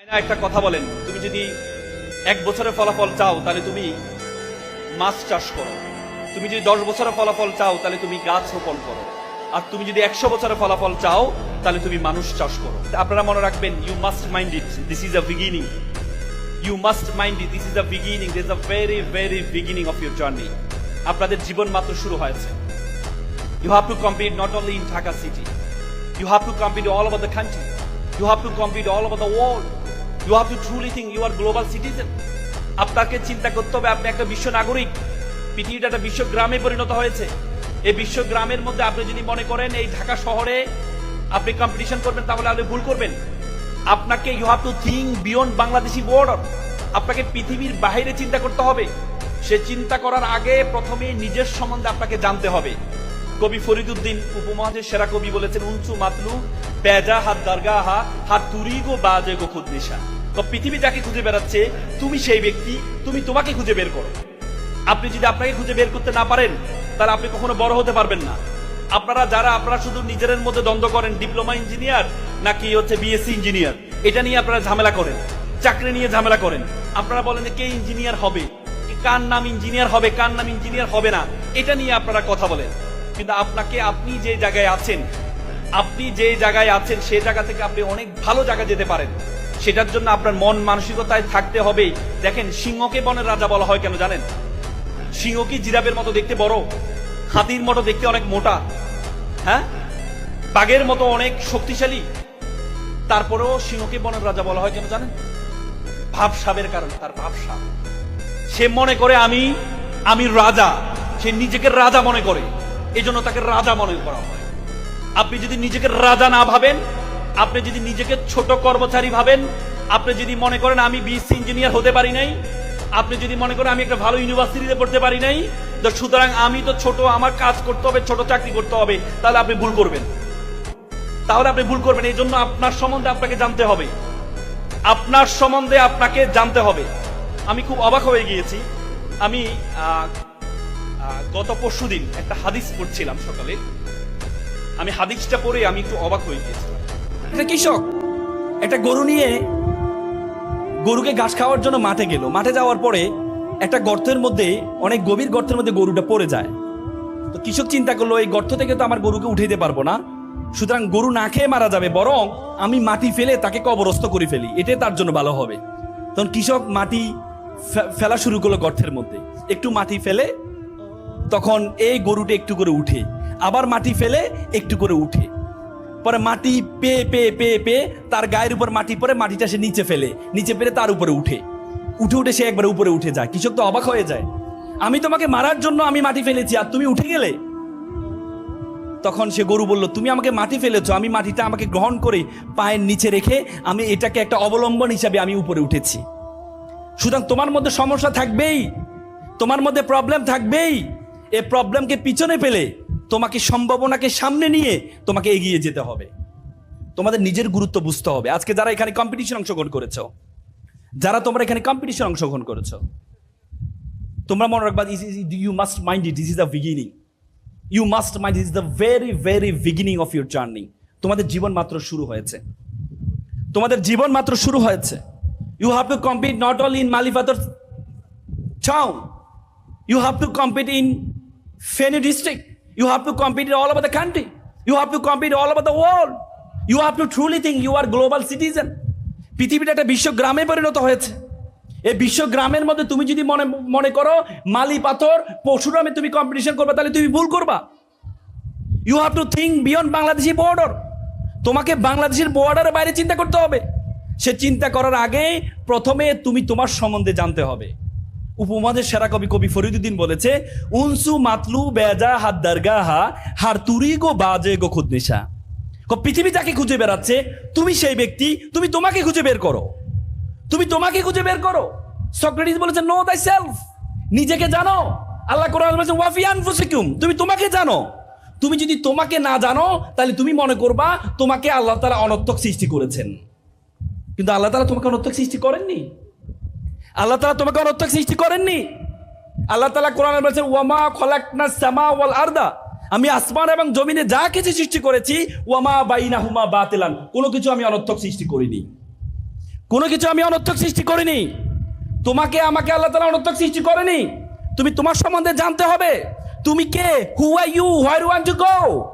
একটা কথা বলেন, তুমি যদি 1 বছরের ফলাফল চাও তাহলে তুমি মাছ চাষ করো, তুমি যদি 10 বছরের ফলাফল চাও তাহলে তুমি গাছ রোপণ করো, আর তুমি যদি 100 বছরের ফলাফল চাও তাহলে তুমি মানুষ চাষ করো। আপনারা মনে রাখবেন, you must mind it, this is a beginning. You must mind it, this is a beginning, this is a very very beginning of your journey. আপনাদের জীবন মাত্র শুরু হয়েছে। You have to compete not only in Dhaka city. You have to compete all over the country. You have to compete all over the world. You have to truly think you are global citizen. আপনাকে চিন্তা করতে হবে আপনি একটা বিশ্ব নাগরিক। পৃথিবীটা একটা বিশ্ব গ্রামে পরিণত হয়েছে। এই বিশ্ব গ্রামের মধ্যে আপনি যদি মনে করেন এই ঢাকা শহরে আপনি কম্পিটিশন করবেন তাহলে আপনি ভুল করবেন। আপনাকে you have to think beyond Bangladeshi border. আপনাকে পৃথিবীর বাইরে চিন্তা করতে হবে। সে চিন্তা করার আগে প্রথমে নিজের সম্বন্ধে আপনাকে জানতে হবে। কবি ফরিদউদ্দিন উপমহাদেশের সেরা কবি বলেছেন, উনসু মাতলু পেজা হাত দারগাহা হাত তুরিগো বাজে গো খুদ নিশা। তো পৃথিবী যাকে খুঁজে বেড়াচ্ছে তুমি সেই ব্যক্তি, তুমি তোমাকে খুঁজে বের করো। আপনি যদি আপনাকে খুঁজে বের করতে না পারেন তাহলে আপনি কখনো বড় হতে পারবেন না। আপনারা শুধু নিজের মধ্যে দ্বন্দ্ব করেন, ডিপ্লোমা ইঞ্জিনিয়ার নাকি হচ্ছে বিএসসি ইঞ্জিনিয়ার, এটা নিয়ে আপনারা ঝামেলা করেন, চাকরি নিয়ে ঝামেলা করেন। আপনারা বলেন যে কে ইঞ্জিনিয়ার হবে, কার নাম ইঞ্জিনিয়ার হবে, কার নাম ইঞ্জিনিয়ার হবে না, এটা নিয়ে আপনারা কথা বলেন। কিন্তু আপনি যে জায়গায় আছেন সেই জায়গা থেকে আপনি অনেক ভালো জায়গায় যেতে পারেন। সেটার জন্য আপনার মন মানসিকতায় থাকতে হবে। দেখেন, সিংহকে বনের রাজা বলা হয় কেন জানেন? সিংহ কি জিরাফের মতো দেখতে বড়, হাতির মতো দেখতে অনেক মোটা, হ্যাঁ, বাঘের মতো অনেক শক্তিশালী, তারপরেও সিংহকে বনের রাজা বলা হয় কেন জানেন? ভাবসাবের কারণে। তার ভাবসাব, সে মনে করে আমি রাজা, সে নিজেকে রাজা মনে করে, এই জন্য তাকে রাজা মনে করা হয়। আপনি যদি নিজেকে রাজা না ভাবেন, আপনি যদি নিজেকে ছোট কর্মচারী ভাবেন, আপনি যদি মনে করেন আমি বিএসসি ইঞ্জিনিয়ার হতে পারি নাই, আপনি যদি মনে করেন আমি একটা ভালো ইউনিভার্সিটিতে পড়তে পারি নাই, তো সুতরাং আমি তো ছোট, আমার কাজ করতে হবে, ছোট চাকরি করতে হবে, তাহলে আপনি ভুল করবেন। এই জন্য আপনার সম্বন্ধে আপনাকে জানতে হবে, আমি খুব অবাক হয়ে গিয়েছি। আমি গত পরশুদিন একটা হাদিস পড়ছিলাম সকালে, আমি হাদিসটা পড়ে আমি একটু অবাক হয়ে গিয়েছিলাম। একটা কৃষক একটা গরু নিয়ে গরুকে ঘাস খাওয়ার জন্য মাঠে গেল। মাঠে যাওয়ার পরে একটা গর্তের মধ্যে, অনেক গভীর গর্তের মধ্যে গরুটা পড়ে যায়। তো কৃষক চিন্তা করলো, এই গর্ত থেকে তো আমার গরুকে উঠাইতে পারবো না, সুতরাং গরু না খেয়ে মারা যাবে, বরং আমি মাটি ফেলে তাকে কবরস্থ করে ফেলি, এটাই তার জন্য ভালো হবে। তখন কৃষক মাটি ফেলা শুরু করলো গর্তের মধ্যে। একটু মাটি ফেলে, তখন এই গরুটা একটু করে উঠে, আবার মাটি ফেলে একটু করে উঠে, পরে মাটি পেয়ে তার গায়ের উপর মাটি পরে মাটিটা সে নিচে ফেলে তার উপরে উঠে সে একবারে উপরে উঠে যায়। কৃষক তো অবাক হয়ে যায়, আমি তোমাকে মারার জন্য আমি মাটি ফেলেছি আর তুমি উঠে গেলে। তখন সে গরু বলল, তুমি আমাকে মাটি ফেলেছো, আমি মাটিটা আমাকে গ্রহণ করে পায়ের নিচে রেখে আমি এটাকে একটা অবলম্বন হিসাবে আমি উপরে উঠেছি। সুতরাং তোমার মধ্যে সমস্যা থাকবেই, তোমার মধ্যে প্রবলেম থাকবেই। এই প্রবলেমকে পিছনে ফেলে তোমাকে সম্ভাবনাকে সামনে নিয়ে তোমাকে এগিয়ে যেতে হবে। তোমাদের নিজের গুরুত্ব বুঝতে হবে। আজকে যারা এখানে কম্পিটিশন অংশগ্রহণ করেছো, তোমরা মনে রাখবা, you must mind it, this is the beginning. You must mind this is the very very beginning of your journey. তোমাদের জীবন মাত্র শুরু হয়েছে। You have to compete not only in মালিবাদর town, you have to compete in Feni district, you have to compete all over the country, you have to compete all over the world, you have to truly think you are global citizen. পৃথিবীটা একটা বিশ্ব গ্রামে পরিণত হয়েছে। এই বিশ্ব গ্রামের মধ্যে তুমি যদি মনে করো মালি পাথর পরশুরামে তুমি কম্পিটিশন করবে, তাহলে তুমি ভুল করবা। You have to think beyond Bangladeshi border. তোমাকে বাংলাদেশের বর্ডারের বাইরে চিন্তা করতে হবে। সে চিন্তা করার আগে প্রথমে তুমি তোমার সম্বন্ধে জানতে হবে। উপমহাদেশের সেরা কবি ফরিদউদ্দিন বলেছে, উনসু মাতলু বেজা হাত দারগাহা হার তুরিগো বাজে গো খুদ নিশা। পৃথিবী যাকে খুঁজে বেড়াচ্ছে তুমি সেই ব্যক্তি, তুমি তোমাকে খুঁজে বের করো। সক্রেটিস বলেছে, নো দাই সেলফ, নিজেকে জানো। আল্লাহ কোরআনে বলেছেন, ওয়াফি আনফুসিকুম, তুমি তোমাকে জানো। তুমি যদি তোমাকে না জানো তাহলে তুমি মনে করবা তোমাকে আল্লাহ তাআলা অনর্থক সৃষ্টি করেছেন, কিন্তু আল্লাহ তাআলা তোমাকে অনর্থক সৃষ্টি করেননি। আল্লাহ তাআলা কোরআনে বলেছেন, ওয়ামা খলাকনাস সামা ওয়াল আরদা, আমি আসমান এবং জমিনে যা কিছু সৃষ্টি করেছি, ওয়ামা বাইনাহুমা বাতিলান, কোনো কিছু আমি অনর্থক সৃষ্টি করিনি। কোনো কিছু আমি অনর্থক সৃষ্টি করিনি। তোমাকে আমাকে আল্লাহ তাআলা অনর্থক সৃষ্টি করেনি। তুমি তোমার সম্বন্ধে জানতে হবে। তুমি কে? Who are you? Where want to go?